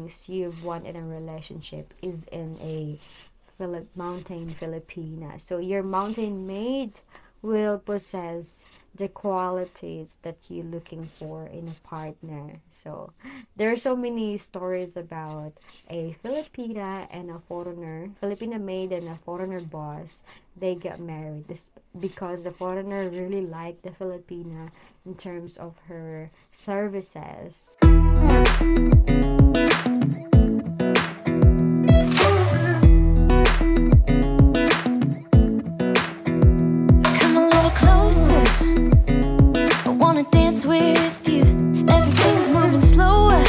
things you've want in a relationship is in a mountain Filipina. So your mountain maid will possess the qualities that you're looking for in a partner. So there are so many stories about a Filipina and a foreigner, Filipina maid and a foreigner boss. They got married this because the foreigner really liked the Filipina in terms of her services. Come a little closer, I wanna dance with you. Everything's moving slower,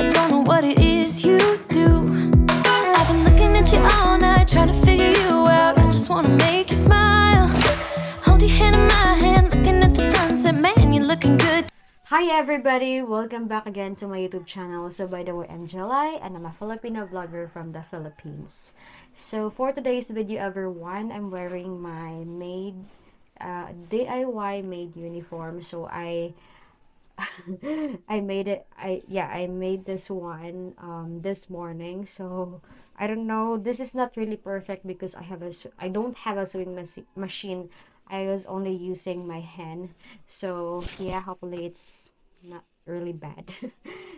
I don't know what it is you do. I've been looking at you all night, trying to figure you out. I just wanna make you smile. Hold your hand in my hand, looking at the sunset. Man, you're looking good. Hi everybody! Welcome back again to my YouTube channel. So by the way, I'm July and I'm a Filipino vlogger from the Philippines. So for today's video everyone, I'm wearing my DIY made uniform. So I made it. I made this one this morning. So I don't know, this is not really perfect because I don't have a sewing machine. I was only using my hand. So yeah, hopefully it's not really bad.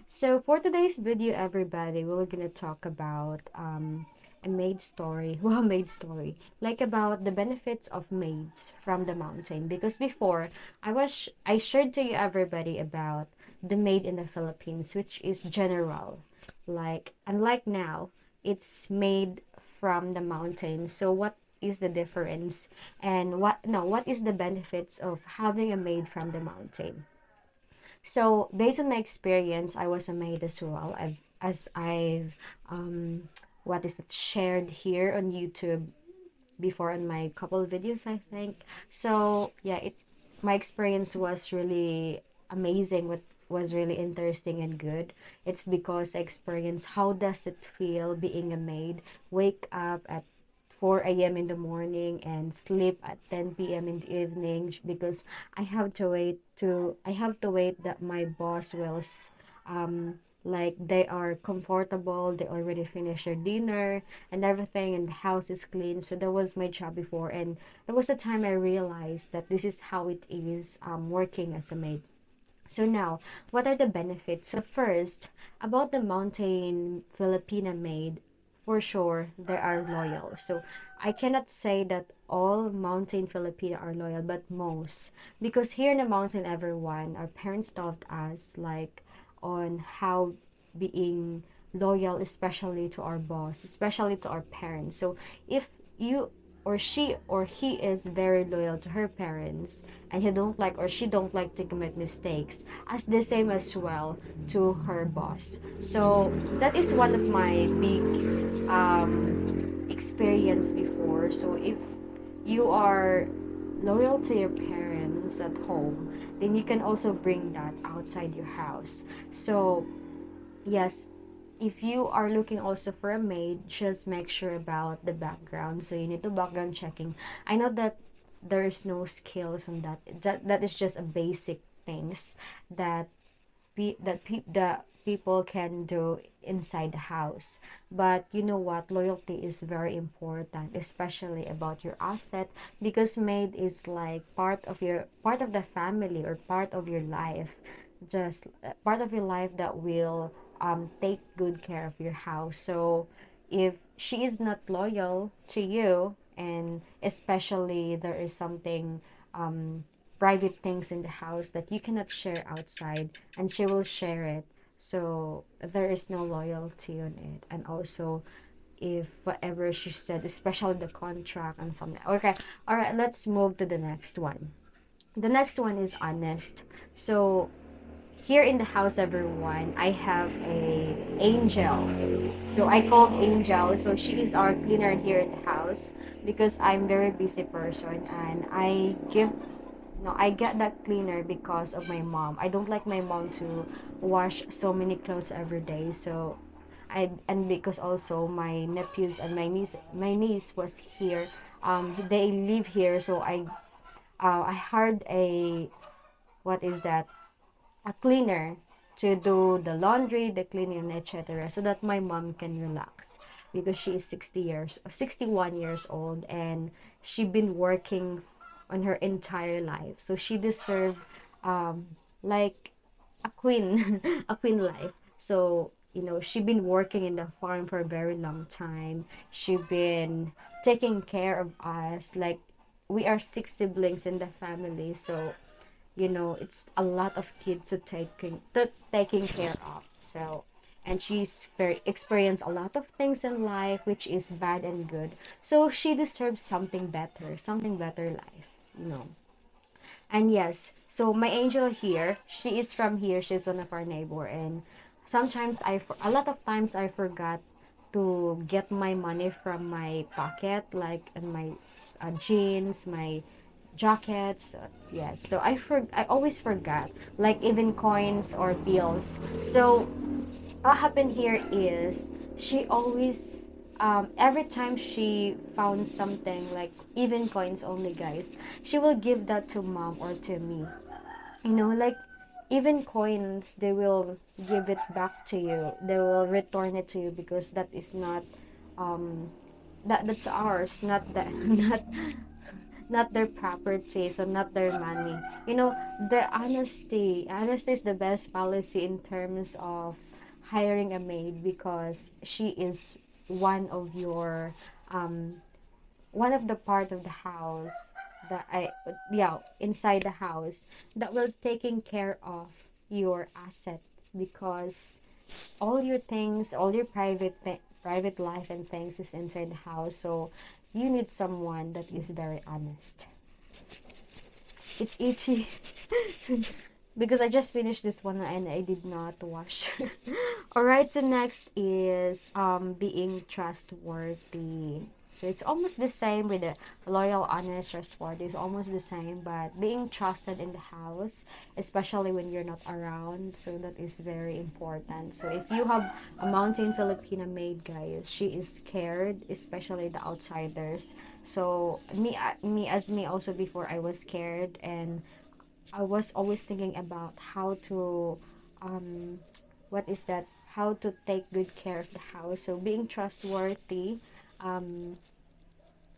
So for today's video everybody, we're gonna talk about a maid story. Well, maid story, like about the benefits of maids from the mountain, because before I shared to you everybody about the maid in the Philippines, which is general. Like unlike now, it's made from the mountain. So what is the difference, and what is the benefits of having a maid from the mountain? So based on my experience, I was a maid as well. I've what is it, shared here on YouTube before on my couple of videos, I think. So yeah, it my experience was really amazing. What was really interesting and good, it's because I experienced how does it feel being a maid, wake up at 4 a.m. in the morning and sleep at 10 p.m. in the evening, because I have to wait that my boss will like they are comfortable, they already finished their dinner and everything, and the house is clean. So that was my job before, and there was a time I realized that this is how it is working as a maid. So now, what are the benefits? So first, about the mountain Filipina maid, for sure they are loyal. So I cannot say that all mountain Filipina are loyal, but most, because here in the mountain, everyone, our parents taught us like on how being loyal, especially to our boss, especially to our parents. So if you or she or he is very loyal to her parents, and he don't like or she don't like to commit mistakes, as the same as well to her boss. So that is one of my big experience before. So if you are loyal to your parents at home, then you can also bring that outside your house. So yes, if you are looking also for a maid, just make sure about the background. So you need to background checking. I know that there is no skills on that. That is just a basic things that that people can do inside the house. But you know what, loyalty is very important, especially about your asset, because maid is like part of the family, or part of your life, just part of your life that will take good care of your house. So if she is not loyal to you, and especially there is something private things in the house that you cannot share outside, and she will share it, so there is no loyalty on it. And also, if whatever she said, especially the contract and something. Okay, all right, let's move to the next one. The next one is honest. So here in the house everyone, I have a Angel. So I called Angel, so she is our cleaner here in the house, because I'm very busy person, and I get that cleaner because of my mom. I don't like my mom to wash so many clothes every day. So and because also my nephews and my niece was here. They live here, so I hired a, what is that? A cleaner to do the laundry, the cleaning, etc., so that my mom can relax because she is 61 years old, and she been working on her entire life. So she deserve like a queen, a queen life. So, she been working in the farm for a very long time. She been taking care of us. Like, we are six siblings in the family, so it's a lot of kids taking care of. So, and she's very experienced a lot of things in life, which is bad and good. So she deserves something better life, you know. And yes, so my angel here, she is from here. She's one of our neighbor, and sometimes a lot of times I forgot to get my money from my pocket, like in my jeans, my jackets. Yes, so I always forgot, like even coins or bills. So what happened here is she always every time she found something, like even coins only, guys, she will give that to mom or to me. Like even coins, they will give it back to you, they will return it to you, because that is not um that's ours, not that not their property, so not their money. The honesty is the best policy in terms of hiring a maid, because she is one of your um one of the part of the house that I yeah, inside the house, that will taking care of your asset, because all your things, all your private life and things is inside the house. So you need someone that is very honest. It's itchy. Because I just finished this one and I did not wash. All right, so next is being trustworthy. So it's almost the same with the loyal, honest, trustworthy. It's almost the same, but being trusted in the house, especially when you're not around, so that is very important. So if you have a mountain Filipina maid, guys, she is scared, especially the outsiders. So me also, before I was scared, and I was always thinking about how to, um, what is that? How to take good care of the house. So being trustworthy, um,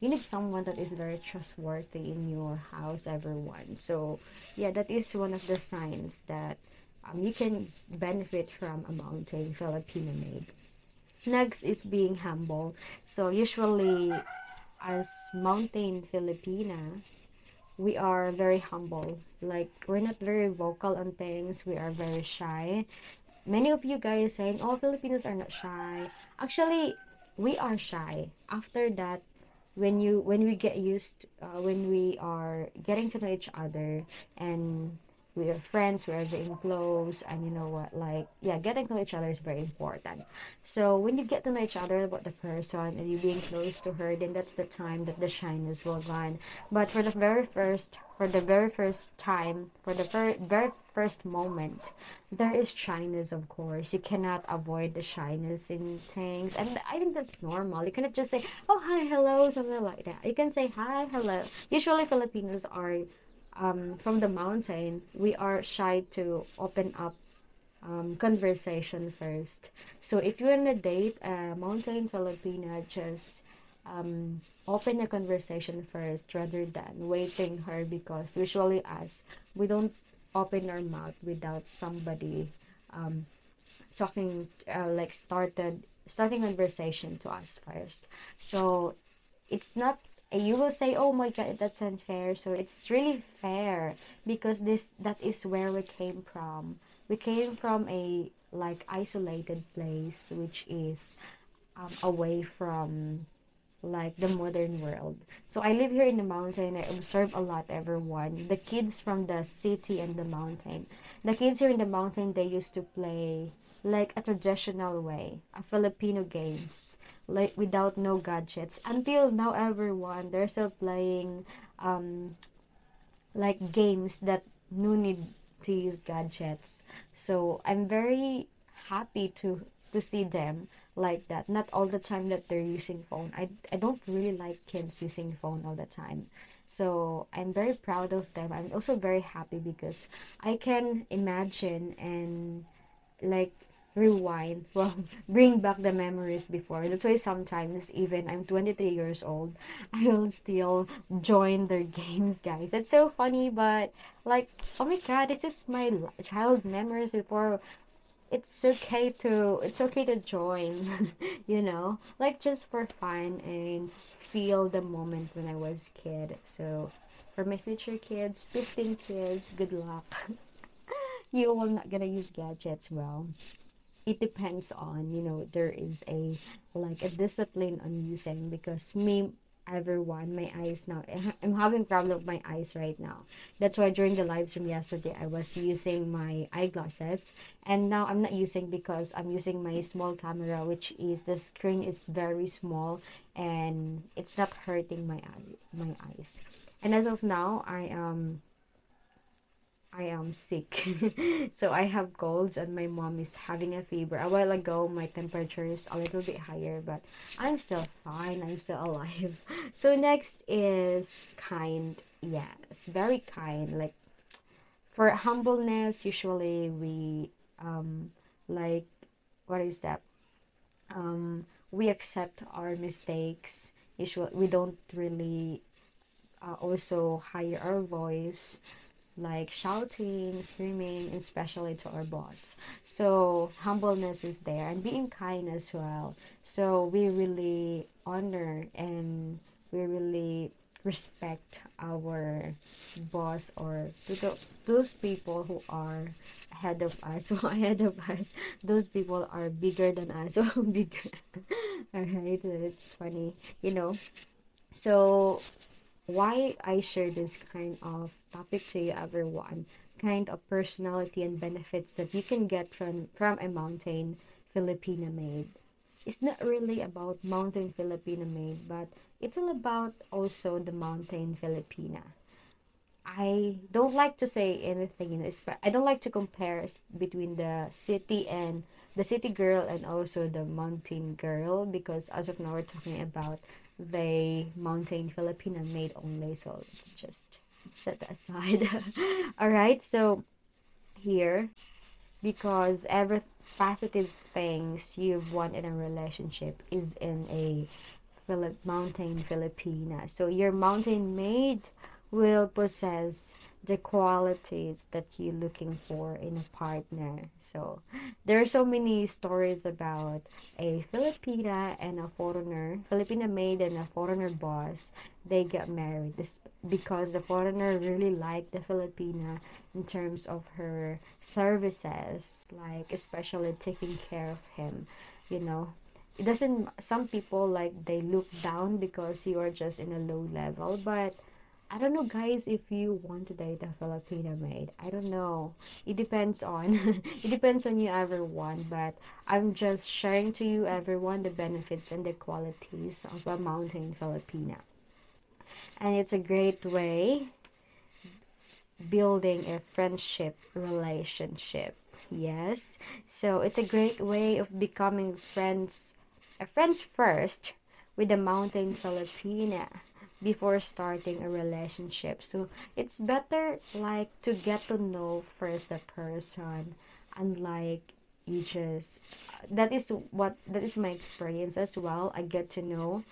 you need someone that is very trustworthy in your house, everyone. So yeah, that is one of the signs that you can benefit from a mountain Filipino maid. Next is being humble. So usually, as mountain Filipina, we are very humble. Like, we're not very vocal on things. We are very shy. Many of you guys saying, "Oh, Filipinos are not shy." Actually, we are shy. After that, when we get used, when we are getting to know each other, and we are friends, we are being close, and you know what, like, yeah, getting to know each other is very important. So when you get to know each other about the person and you being close to her, then that's the time that the shyness will gone. But for the very first time, for the very first moment, there is shyness, of course. You cannot avoid the shyness in things, and I think that's normal. You cannot just say, "Oh, hi, hello," something like that. You can say hi, hello. Usually Filipinos are from the mountain, we are shy to open up conversation first. So if you're on a date, mountain Filipina, just open a conversation first rather than waiting her, because usually us, we don't open our mouth without somebody um, talking, like starting conversation to us first. So it's not, you will say, "Oh my god, that's unfair." So it's really fair, because that is where we came from. We came from a like isolated place, which is away from like the modern world. So I live here in the mountain. I observe a lot, everyone. The kids from the city and the mountain. The kids here in the mountain, they used to play like a traditional way, a Filipino games, like without no gadgets. Until now, everyone, they're still playing like games that no need to use gadgets. So I'm very happy to see them like that. Not all the time that they're using phone. I don't really like kids using phone all the time. So I'm very proud of them. I'm also very happy because I can imagine and like rewind, well, bring back the memories before. That's why sometimes even I'm 23 years old, I will still join their games, guys. It's so funny, but like, oh my god, this is my child memories before. It's okay to join, like just for fun and feel the moment when I was kid. So for my future kids, 15 kids, good luck. You will not gonna use gadgets. Well, it depends on, there is a like a discipline on using, because me, everyone, my eyes now, I'm having problem with my eyes right now. That's why during the live stream yesterday I was using my eyeglasses, and now I'm not using because I'm using my small camera, which is the screen is very small and it's not hurting my eyes. And as of now, I am sick. So I have colds and my mom is having a fever. A while ago, my temperature is a little bit higher, but I'm still fine. I'm still alive. So next is kind. Yes, very kind. Like for humbleness, usually we like what is that? We accept our mistakes. Usually we don't really also higher our voice, like shouting, screaming, especially to our boss. So humbleness is there and being kind as well. So we really honor and we really respect our boss, or those people who are ahead of us, who are ahead of us. Those people are bigger than us, so bigger. All right, it's funny, you know. So why I share this kind of topic to you, everyone, kind of personality and benefits that you can get from a mountain Filipina maid. It's not really about mountain Filipina maid, but it's all about also the mountain Filipina. I don't like to say anything, I don't like to compare between the city girl and also the mountain girl, because as of now we're talking about the mountain Filipina maid only, so let's just set that aside. All right, so here, because every positive things you've won in a relationship is in a mountain Filipina. So your mountain maid will possess the qualities that you're looking for in a partner. So there are so many stories about a Filipina and a foreigner, Filipina maid and a foreigner boss. They get married this because the foreigner really liked the Filipina in terms of her services, like especially taking care of him, you know it doesn't, some people like they look down because you are just in a low level, but I don't know, guys, if you want to date a Filipino maid. I don't know, it depends on it depends on you, everyone, but I'm just sharing to you, everyone, the benefits and the qualities of a mountain Filipina. And it's a great way building a friendship relationship. Yes, so it's a great way of becoming friends first with the mountain Filipina before starting a relationship. So it's better like to get to know first the person, unlike you just that is my experience as well. I get to know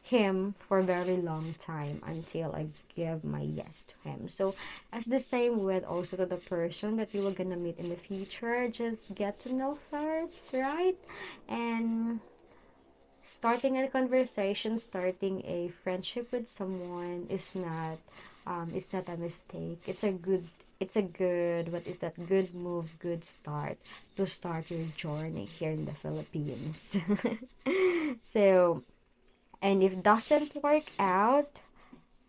him for a very long time until I give my yes to him. So as the same with also to the person that you were gonna meet in the future, just get to know first, right? And starting a conversation, starting a friendship with someone is not a mistake. It's a good what is that, good move, good start to start your journey here in the Philippines. So, and if doesn't work out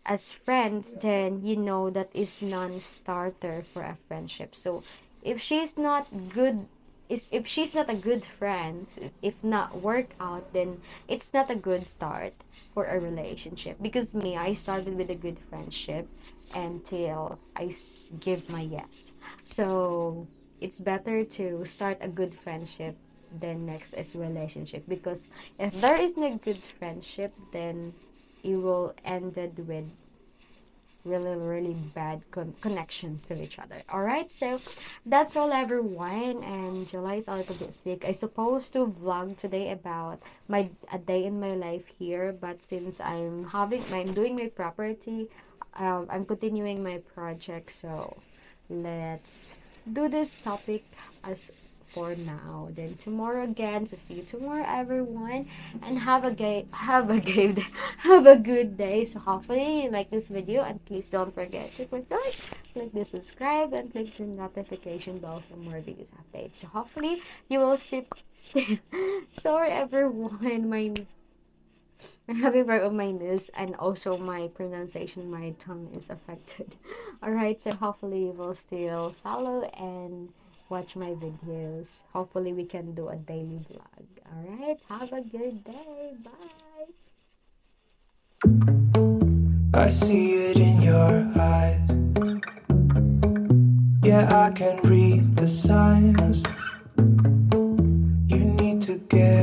as friends, then you know that is non-starter for a friendship. So if she's not good, is if she's not a good friend, if not work out, then it's not a good start for a relationship. Because me, I started with a good friendship until give my yes. So it's better to start a good friendship than next is relationship, because if there is no good friendship, then it will ended really bad connections to each other. All right, so that's all, everyone. And July is a little bit sick. I supposed to vlog today about a day in my life here, but since I'm doing my property, I'm continuing my project, so let's do this topic as for now. Then tomorrow again. So see you tomorrow, everyone, and have a good day. So hopefully you like this video, and please don't forget to click the subscribe, and click the notification bell for more videos updates. So hopefully you will stay sorry, everyone. I'm having part of my nose, and also my pronunciation, my tongue is affected. Alright, so hopefully you will still follow and watch my videos. Hopefully we can do a daily vlog. Alright, have a good day. Bye. I see it in your eyes. Yeah, I can read the signs. You need to get